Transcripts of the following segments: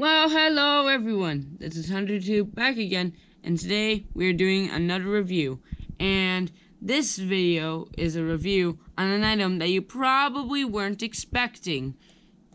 Well, hello everyone. This is Hunter2 back again, and today we're doing another review. And this video is a review on an item that you probably weren't expecting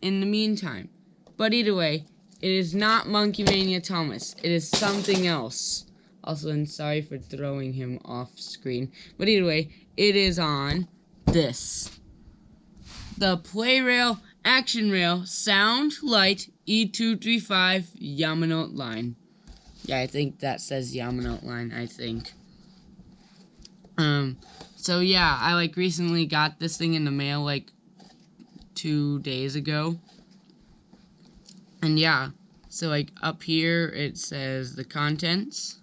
in the meantime. But either way, it is not Monkey Mania Thomas. It is something else. Also, and sorry for throwing him off screen. But either way, it is on this. The Plarail Action Rail Sound Light E235 Yamanote line. Yeah, I think that says Yamanote line, I think. So yeah, I recently got this thing in the mail 2 days ago. And yeah, so up here it says the contents.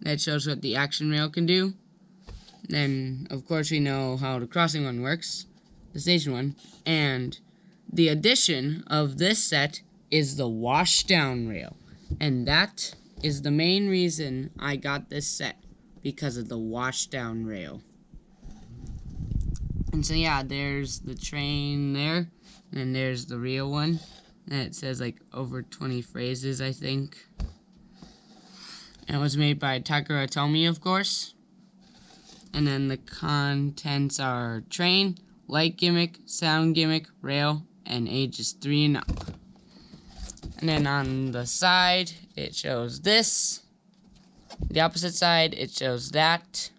That shows what the action rail can do. Then of course we know how the crossing one works, the station one, and the addition of this set is the washdown rail, and that is the main reason I got this set, because of the washdown rail. And so yeah, there's the train there, and there's the real one, and it says over 20 phrases, I think. And it was made by Tomy, of course. And then the contents are train, light gimmick, sound gimmick, rail, and ages 3 and up. And then on the side, it shows this. The opposite side, it shows that.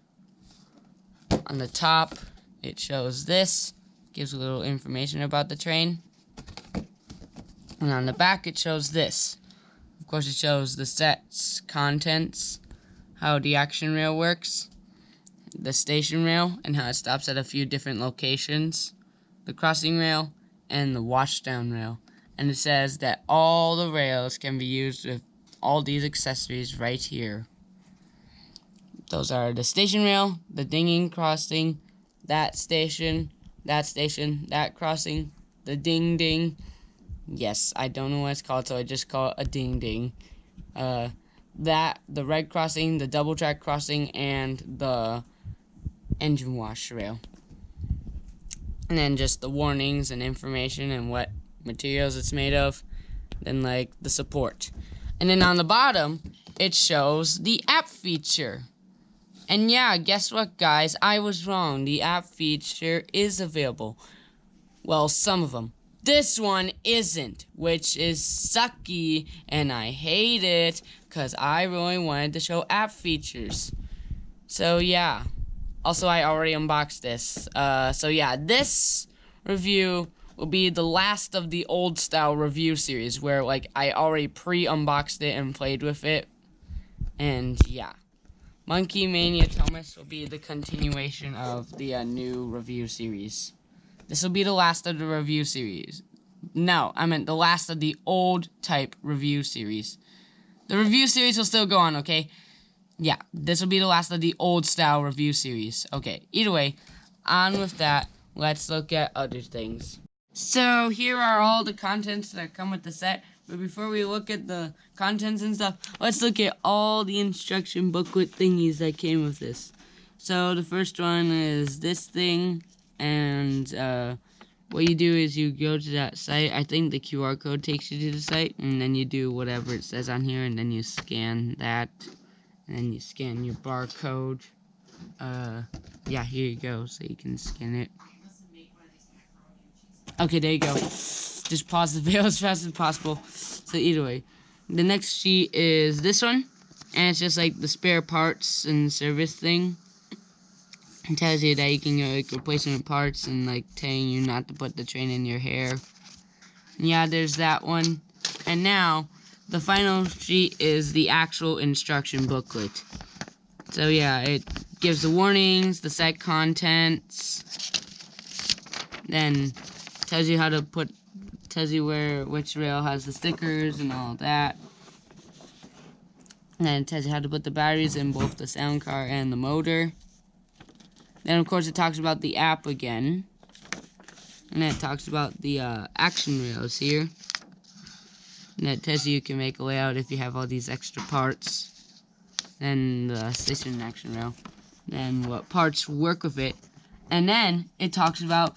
On the top, it shows this. Gives a little information about the train. And on the back, it shows this. Of course, it shows the set's contents, how the action rail works, the station rail, and how it stops at a few different locations, the crossing rail, and the washdown rail. And it says that all the rails can be used with all these accessories right here. Those are the station rail, the dinging crossing, that station, that crossing, the ding ding. Yes, I don't know what it's called, so I just call it a ding ding. The red crossing, the double track crossing, and the engine wash rail. And then just the warnings and information and what materials it's made of. Then the support. And then on the bottom, it shows the app feature. And yeah, guess what, guys? I was wrong. The app feature is available. Well, some of them. This one isn't, which is sucky, and I hate it, because I really wanted to show app features. So yeah. Also, I already unboxed this. So yeah, this review will be the last of the old style review series, where I already pre-unboxed it and played with it. And yeah. Monkey Mania Thomas will be the continuation of the new review series. This will be the last of the review series. No, I meant the last of the old type review series. The review series will still go on, okay? Yeah, this will be the last of the old style review series. Okay, either way, on with that, let's look at other things. So here are all the contents that come with the set. But before we look at the contents and stuff, let's look at all the instruction booklet thingies that came with this. So the first one is this thing, and what you do is you go to that site. I think the QR code takes you to the site, and then you do whatever it says on here, and then you scan that, and then you scan your barcode. Yeah, here you go, so you can scan it. Okay, there you go. Just pause the video as fast as possible. So either way, the next sheet is this one, and it's just the spare parts and service thing. It tells you that you can get replacement parts, and telling you not to put the train in your hair. And yeah, there's that one. And now the final sheet is the actual instruction booklet. So yeah, it gives the warnings, the set contents, then tells you how to tells you which rail has the stickers and all that. And then it tells you how to put the batteries in both the sound car and the motor. Then of course it talks about the app again. And then it talks about the action rails here. And it tells you can make a layout if you have all these extra parts. Then the station action rail. Then what parts work with it. And then it talks about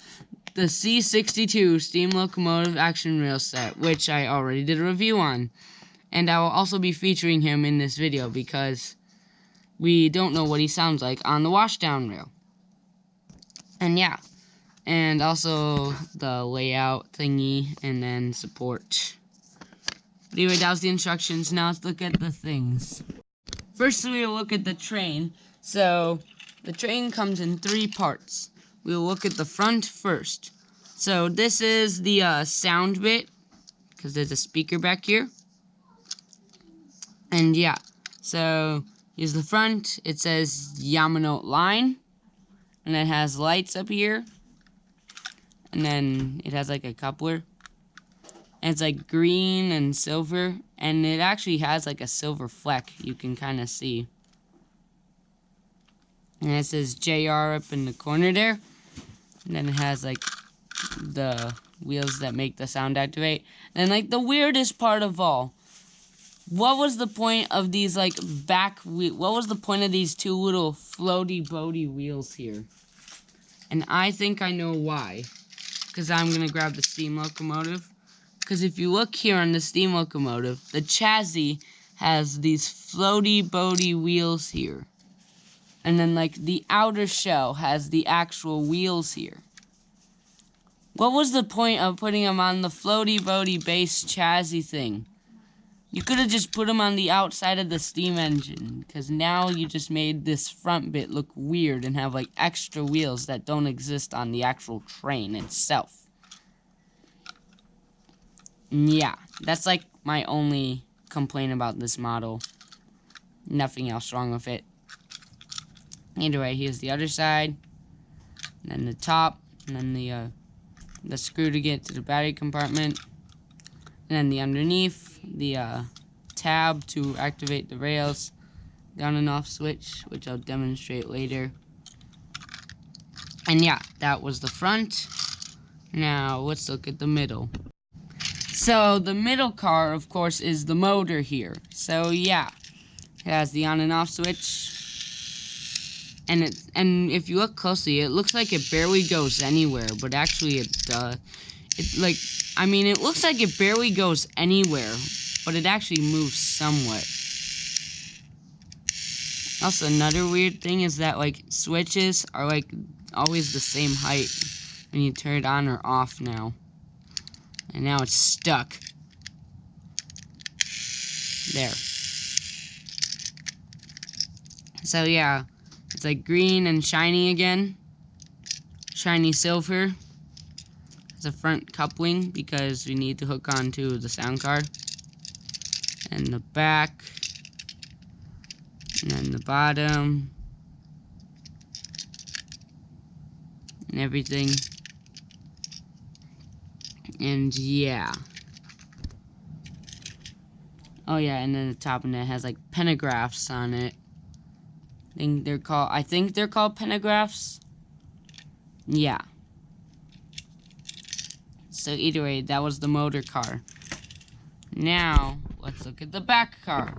the C62 steam locomotive action rail set, which I already did a review on. And I will also be featuring him in this video because we don't know what he sounds like on the washdown rail. And yeah, and also the layout thingy, and then support. But anyway, that was the instructions. Now let's look at the things. First, we will look at the train. So, the train comes in 3 parts. We will look at the front first. So, this is the sound bit, because there's a speaker back here. And yeah, so here's the front. It says Yamanote Line, and it has lights up here. And then it has like a coupler. And it's like green and silver. And it actually has like a silver fleck you can kind of see. And it says JR up in the corner there. And then it has like the wheels that make the sound activate. And like the weirdest part of all, what was the point of these like what was the point of these 2 little floaty boaty wheels here? And I think I know why. Because I'm going to grab the steam locomotive. Because if you look here on the steam locomotive, the chassis has these floaty boaty wheels here. And then like the outer shell has the actual wheels here. What was the point of putting them on the floaty boaty base chassis thing? You could have just put them on the outside of the steam engine, because now you just made this front bit look weird and have like extra wheels that don't exist on the actual train itself. Yeah, that's like my only complaint about this model. Nothing else wrong with it. Anyway, here's the other side, and then the top, and then the screw to get to the battery compartment, and then the underneath, the tab to activate the rails, the on and off switch, which I'll demonstrate later. And yeah, that was the front. Now let's look at the middle. So the middle car, of course, is the motor here. So yeah, it has the on and off switch. And if you look closely, it looks like it barely goes anywhere, but actually it looks like it barely goes anywhere, but it actually moves somewhat. Also, another weird thing is that like switches are like always the same height when you turn it on or off now. And now it's stuck. There. So yeah, it's like green and shiny again. Shiny silver. It's a front coupling because we need to hook onto the sound card. And the back. And then the bottom. And everything. And yeah. Oh yeah, and then the top and it has like pentagraphs on it. I think they're called pentagraphs. Yeah. So either way, that was the motor car. Now, let's look at the back car.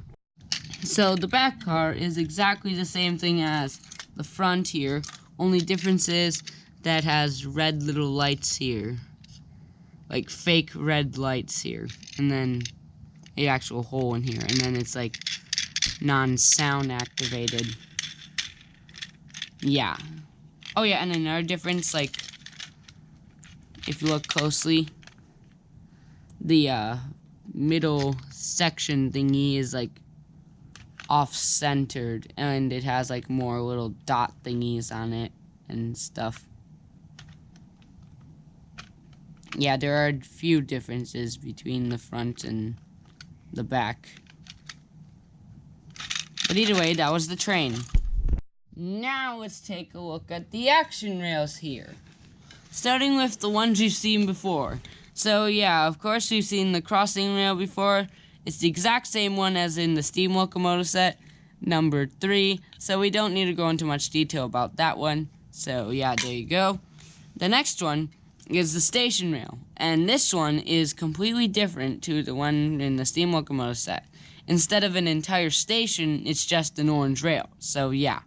So the back car is exactly the same thing as the front here. Only difference is that has red little lights here. Like fake red lights here. And then the actual hole in here. And then it's like non-sound activated. Yeah. Oh yeah, and another difference, like, if you look closely, the middle section thingy is like off-centered, and it has like more little dot thingies on it and stuff. Yeah, there are a few differences between the front and the back. But either way, that was the train. Now let's take a look at the action rails here. Starting with the ones you've seen before. So yeah, of course you've seen the crossing rail before. It's the exact same one as in the steam locomotive set, number 3. So we don't need to go into much detail about that one. So yeah, there you go. The next one is the station rail. And this one is completely different to the one in the steam locomotive set. Instead of an entire station, it's just an orange rail. So yeah.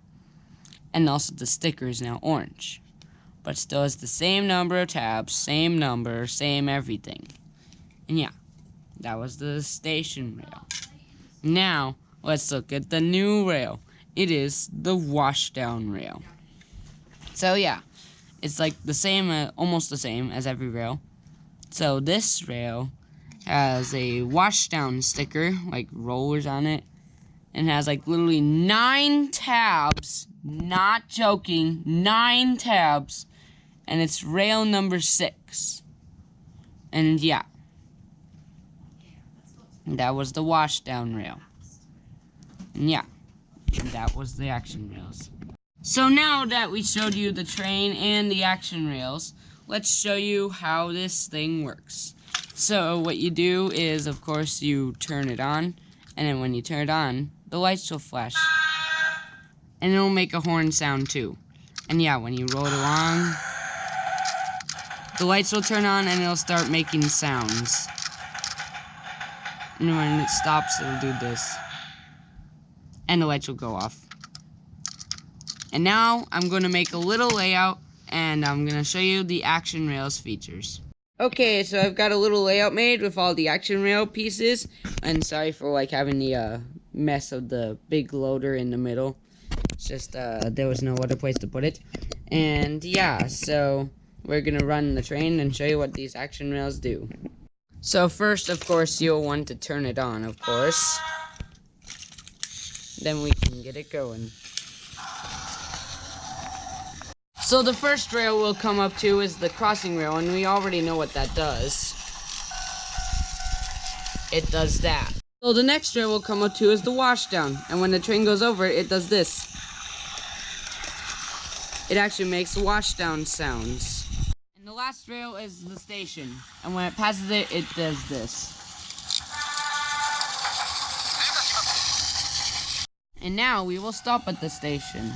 And also the sticker is now orange. but still has the same number of tabs, same number, same everything. And yeah, that was the station rail. Now, let's look at the new rail. It is the washdown rail. So yeah, it's like the same, almost the same as every rail. So this rail has a washdown sticker, like rollers on it, and has like literally 9 tabs, not joking, 9 tabs, and it's rail number 6. And yeah, that was the washdown rail. And yeah, that was the action rails. So now that we showed you the train and the action rails, let's show you how this thing works. So what you do is, of course, you turn it on, and then when you turn it on, the lights will flash. And it'll make a horn sound too. And yeah, when you roll it along, the lights will turn on and it'll start making sounds. And when it stops, it'll do this. And the lights will go off. And now I'm going to make a little layout, and I'm going to show you the action rails features. Okay, so I've got a little layout made with all the action rail pieces, and sorry for like having the mess of the big loader in the middle. It's just there was no other place to put it. And yeah, so we're going to run the train and show you what these action rails do. So first, of course, you'll want to turn it on, of course. Then we can get it going. So the first rail we'll come up to is the crossing rail, and we already know what that does. It does that. So the next rail we'll come up to is the washdown, and when the train goes over it, it does this. It actually makes washdown sounds. And the last rail is the station, and when it passes it, it does this. And now we will stop at the station.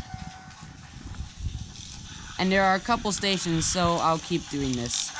And there are a couple stations, so I'll keep doing this.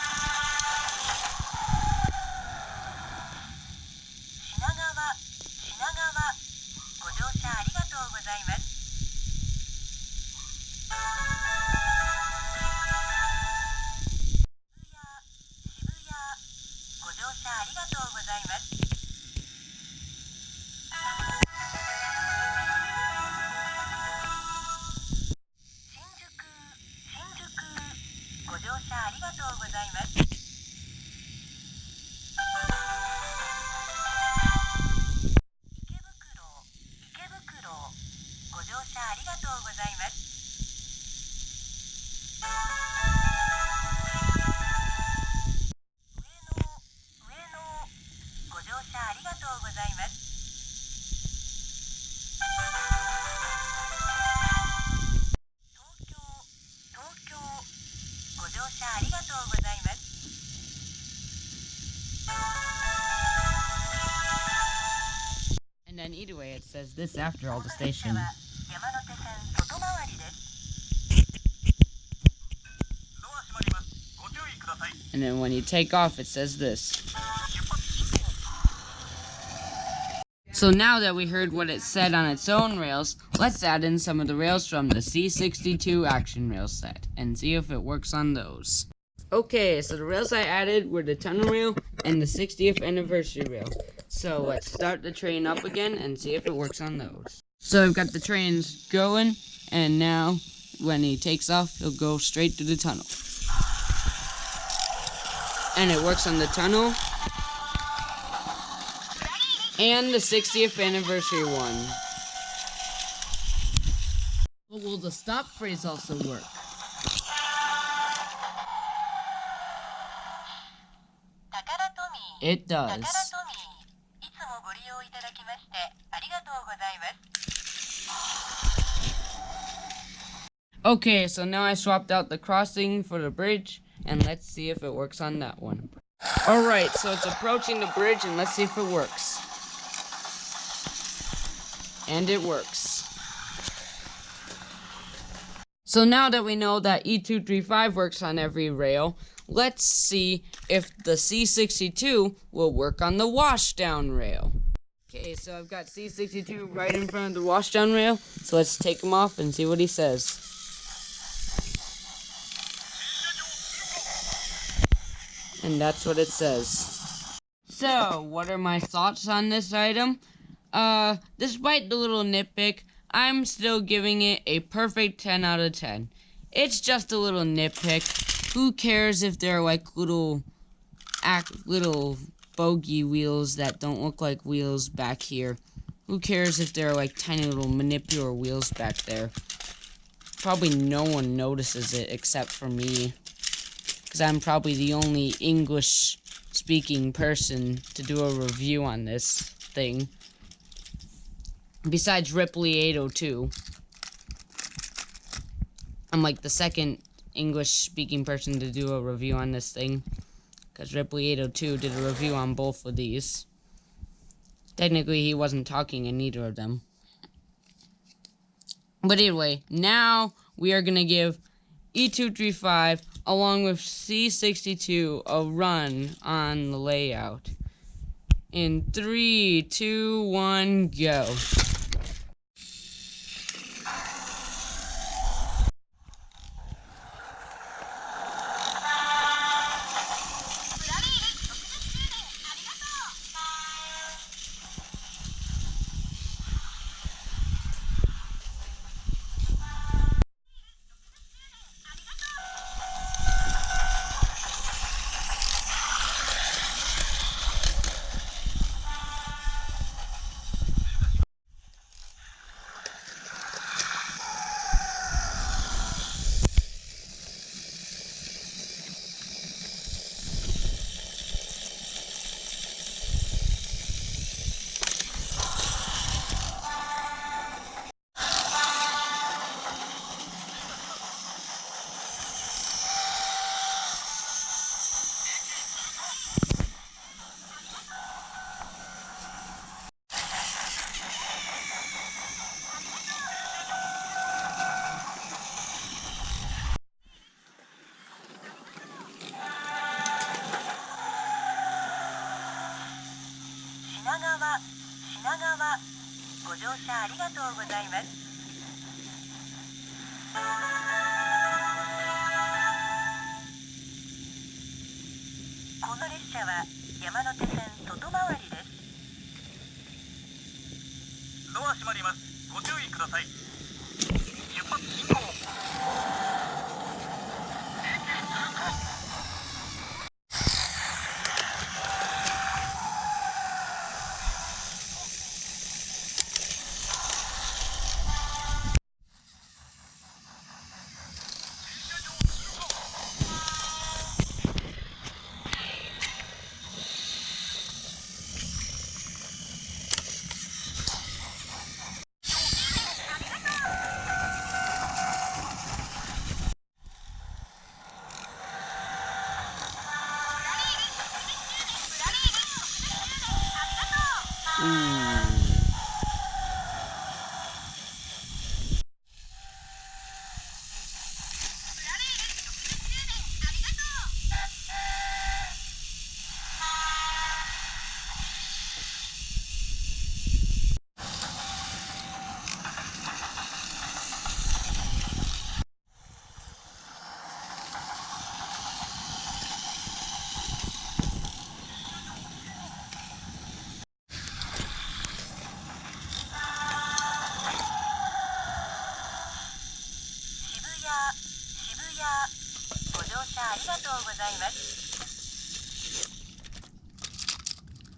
And then either way, it says this after all the stations. And then when you take off, it says this. So now that we heard what it said on its own rails, let's add in some of the rails from the C62 action rail set and see if it works on those. Okay, so the rails I added were the tunnel rail and the 60th anniversary rail. So let's start the train up again and see if it works on those. So I've got the trains going, and now when he takes off, he'll go straight to the tunnel. And it works on the tunnel and the 60th anniversary one. But will the stop phrase also work? It does. Okay, so now I swapped out the crossing for the bridge, and let's see if it works on that one. Alright, so it's approaching the bridge, and let's see if it works. And it works. So now that we know that E235 works on every rail, let's see if the C62 will work on the washdown rail. Okay, so I've got C62 right in front of the washdown rail, so let's take him off and see what he says. And that's what it says. So, what are my thoughts on this item? Despite the little nitpick, I'm still giving it a perfect 10 out of 10. It's just a little nitpick. Who cares if they're like little bogey wheels that don't look like wheels back here? Who cares if they're like tiny little manipular wheels back there? Probably no one notices it except for me, because I'm probably the only English speaking person to do a review on this thing. Besides Ripley 802. I'm like the second English speaking person to do a review on this thing, because Ripley 802 did a review on both of these. Technically, he wasn't talking in either of them. But anyway, now we are going to give E235 along with C62 a run on the layout. In 3, 2, 1, go.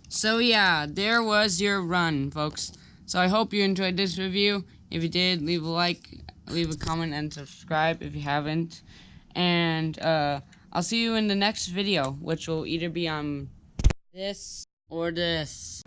So yeah, there was your run, folks. So I hope you enjoyed this review. If you did, leave a like, leave a comment, and subscribe if you haven't. And I'll see you in the next video, which will either be on this or this.